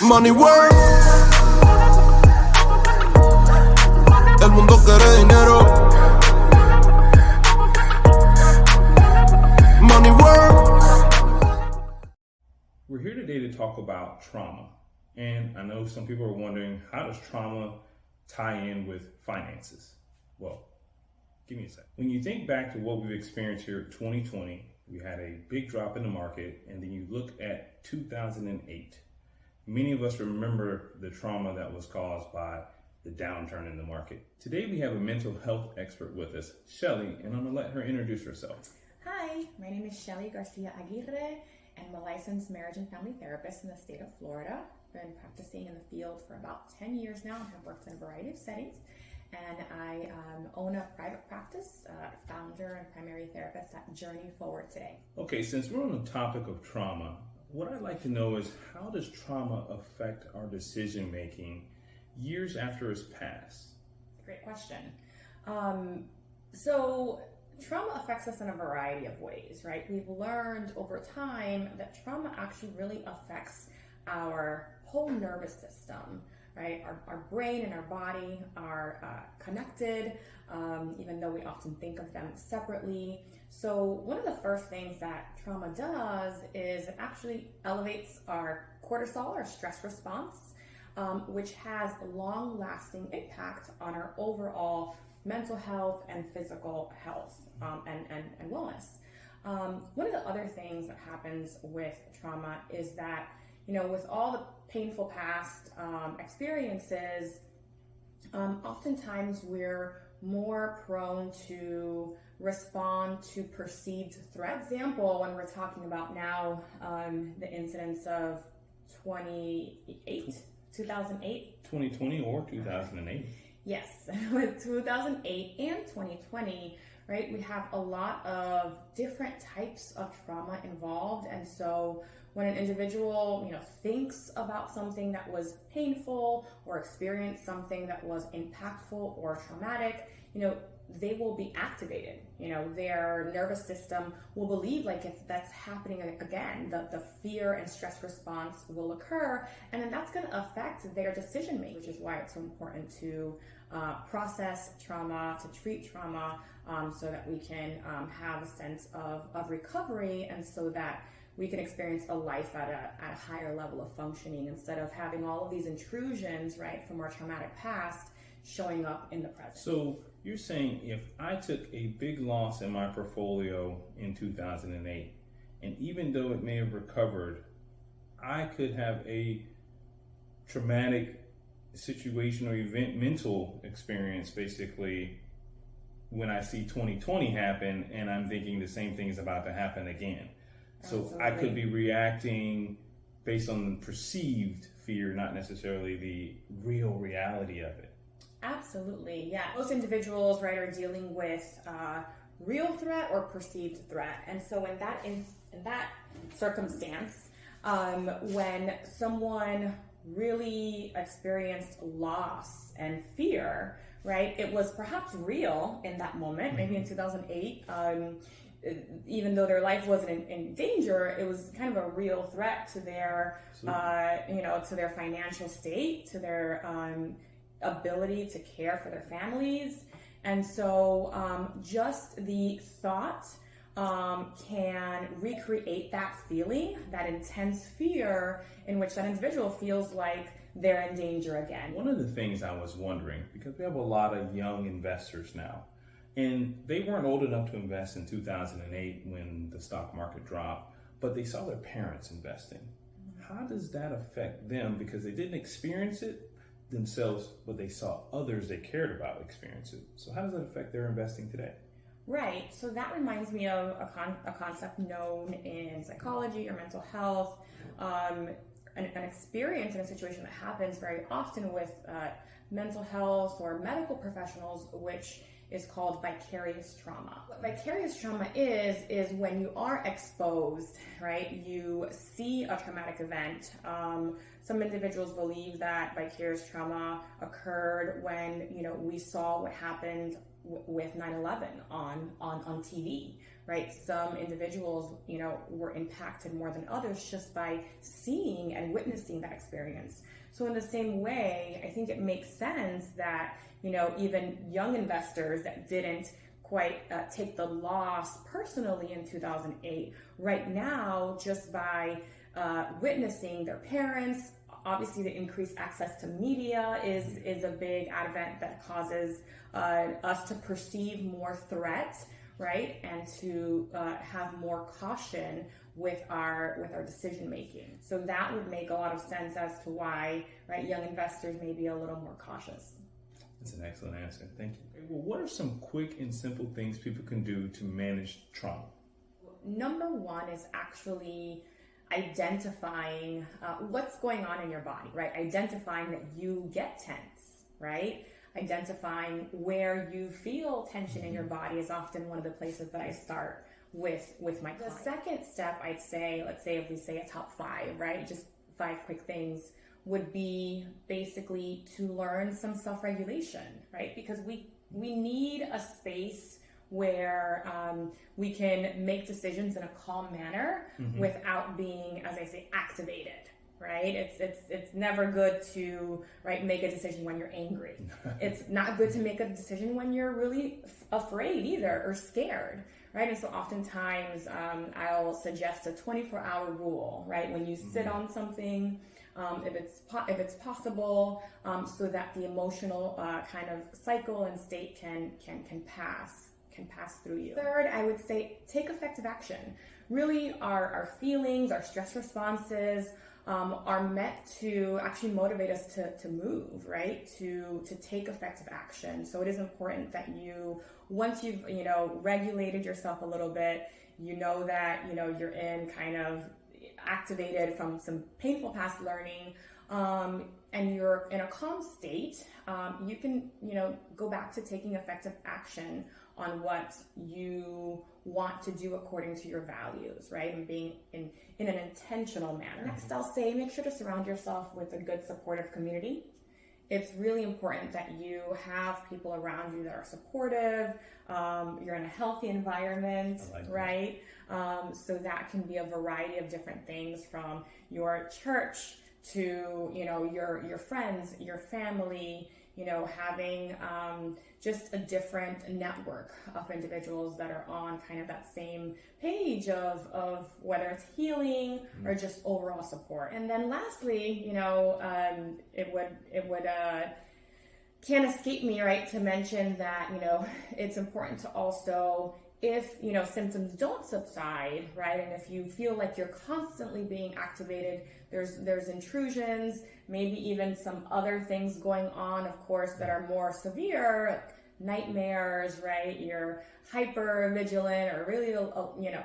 Money work, el mundo quiere dinero. Money work. We're here today to talk about trauma. And I know some people are wondering, how does trauma tie in with finances? Well, give me a second. When you think back to what we've experienced here in 2020, we had a big drop in the market, and then you look at 2008. Many of us remember the trauma that was caused by the downturn in the market. Today we have a mental health expert with us, Shelly, and I'm gonna let her introduce herself. Hi, my name is Shelly Garcia Aguirre, and I'm a licensed marriage and family therapist in the state of Florida. I've been practicing in the field for about 10 years now and have worked in a variety of settings. And I own a private practice, founder and primary therapist at Journey Forward today. Okay, since we're on the topic of trauma, what I'd like to know is, how does trauma affect our decision making years after it's passed? Great question. So trauma affects us in a variety of ways, right? We've learned over time that trauma actually really affects our whole nervous system, right? Our brain and our body are connected, even though we often think of them separately. So one of the first things that trauma does is it actually elevates our cortisol, our stress response, which has a long-lasting impact on our overall mental health and physical health and wellness. One of the other things that happens with trauma is that, you know, with all the painful past experiences, oftentimes we're more prone to respond to perceived threat. Example, when we're talking about now the incidents of 2008. 2020 or 2008? Yes, with 2008 and 2020, right, we have a lot of different types of trauma involved. And so when an individual, you know, thinks about something that was painful or experienced something that was impactful or traumatic, you know, they will be activated. You know, their nervous system will believe like if that's happening again, the fear and stress response will occur, and then that's going to affect their decision making, which is why it's so important to process trauma, to treat trauma, so that we can have a sense of recovery, and so that we can experience a life at a higher level of functioning instead of having all of these intrusions, right, from our traumatic past showing up in the present. So you're saying if I took a big loss in my portfolio in 2008, and even though it may have recovered, I could have a traumatic situation or event, mental experience, basically, when I see 2020 happen, and I'm thinking the same thing is about to happen again. So Absolutely. I could be reacting based on perceived fear, not necessarily the real reality of it. Absolutely, yeah. Most individuals, right, are dealing with real threat or perceived threat, and so in that circumstance, when someone really experienced loss and fear, right, it was perhaps real in that moment. Maybe in 2008, even though their life wasn't in danger, it was kind of a real threat to their, to their financial state, to their ability to care for their families. And so just the thought can recreate that feeling, that intense fear in which that individual feels like they're in danger again. One of the things I was wondering, because we have a lot of young investors now, and they weren't old enough to invest in 2008 when the stock market dropped, but they saw their parents investing. How does that affect them? Because they didn't experience it themselves, but they saw others they cared about experience it. So how does that affect their investing today? Right. So that reminds me of a concept known in psychology or mental health, an experience in a situation that happens very often with mental health or medical professionals, which is called vicarious trauma. What vicarious trauma is when you are exposed, right? You see a traumatic event. Some individuals believe that vicarious trauma occurred when, you know, we saw what happened with 9/11 on TV, right? Some individuals, were impacted more than others just by seeing and witnessing that experience. So in the same way, I think it makes sense that, even young investors that didn't quite take the loss personally in 2008, right now, just by witnessing their parents, obviously the increased access to media is a big advent that causes us to perceive more threat, right? And to have more caution with our decision making. So that would make a lot of sense as to why, right, young investors may be a little more cautious. That's an excellent answer. Thank you. Well, what are some quick and simple things people can do to manage trauma? Number one is actually identifying what's going on in your body, right? Identifying that you get tense, right? Identifying where you feel tension in your body is often one of the places that I start with my clients. The second step, I'd say, let's say if we say a top 5, right? Just 5 quick things would be basically to learn some self-regulation, right? Because we need a space where we can make decisions in a calm manner without being, as I say, activated, right? It's never good to, right, make a decision when you're angry. It's not good to make a decision when you're really afraid either or scared, right? And so oftentimes I'll suggest a 24-hour rule, right? When you sit on something, if it's possible, so that the emotional kind of cycle and state can pass through you. Third, I would say take effective action. Really, our feelings, our stress responses are meant to actually motivate us to move, right? To take effective action. So it is important that you, once you've regulated yourself a little bit, that you're in kind of activated from some painful past learning, and you're in a calm state, you can go back to taking effective action on what you want to do according to your values, right? And being in an intentional manner. Next, I'll say make sure to surround yourself with a good supportive community. It's really important that you have people around you that are supportive. You're in a healthy environment, right? So that can be a variety of different things, from your church to your friends, your family. Having just a different network of individuals that are on kind of that same page of whether it's healing or just overall support. And then lastly, it would can't escape me, right, to mention that it's important to also, if symptoms don't subside, right, and if you feel like you're constantly being activated, there's intrusions, maybe even some other things going on, of course, that are more severe, nightmares, right? You're hyper vigilant or really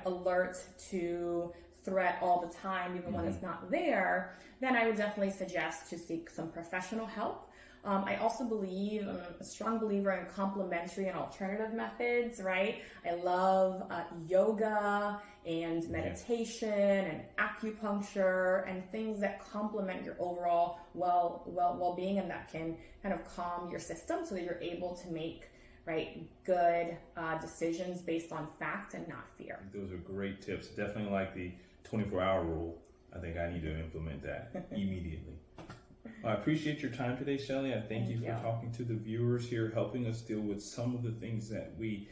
alert to threat all the time, even when it's not there. Then I would definitely suggest to seek some professional help. I also believe, I'm a strong believer in complementary and alternative methods, right? I love yoga and meditation and acupuncture and things that complement your overall well-being and that can kind of calm your system so that you're able to make good decisions based on fact and not fear. Those are great tips. Definitely like the 24-hour rule. I think I need to implement that immediately. I appreciate your time today, Shelly. I thank you for talking to the viewers here, helping us deal with some of the things that we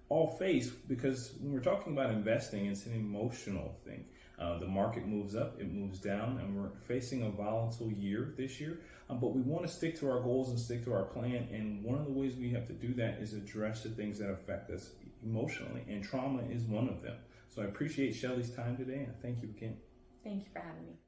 all face, because when we're talking about investing, it's an emotional thing. The market moves up, it moves down, and we're facing a volatile year this year, but we want to stick to our goals and stick to our plan, and one of the ways we have to do that is address the things that affect us emotionally, and trauma is one of them. So I appreciate Shelly's time today, and thank you again. Thank you for having me.